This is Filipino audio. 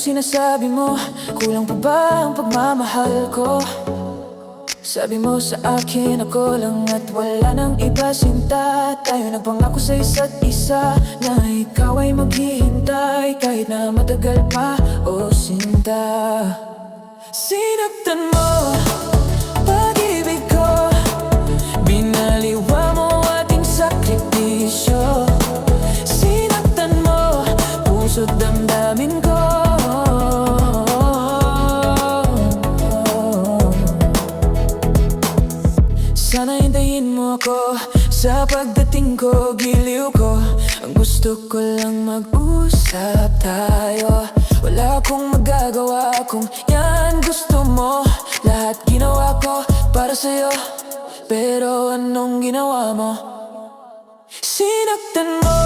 Anong sinasabi mo? Kulang pa ba ang pagmamahal ko? Sabi mo sa akin ako lang at wala nang iba sinta. Tayo nagpangako sa isa't isa na ikaw ay maghihintay kahit na matagal pa, o sinta. Sinaktan mo pag-ibig ko, binaliwa mo ating sakripisyo. Sinaktan mo puso't damdamin ko. Sana hintayin mo ako sa pagdating ko, giliw ko. Ang gusto ko lang mag-usap tayo. Wala akong magagawa kung yan gusto mo. Lahat ginawa ko para sa'yo, pero anong ginawa mo? Sinaktan mo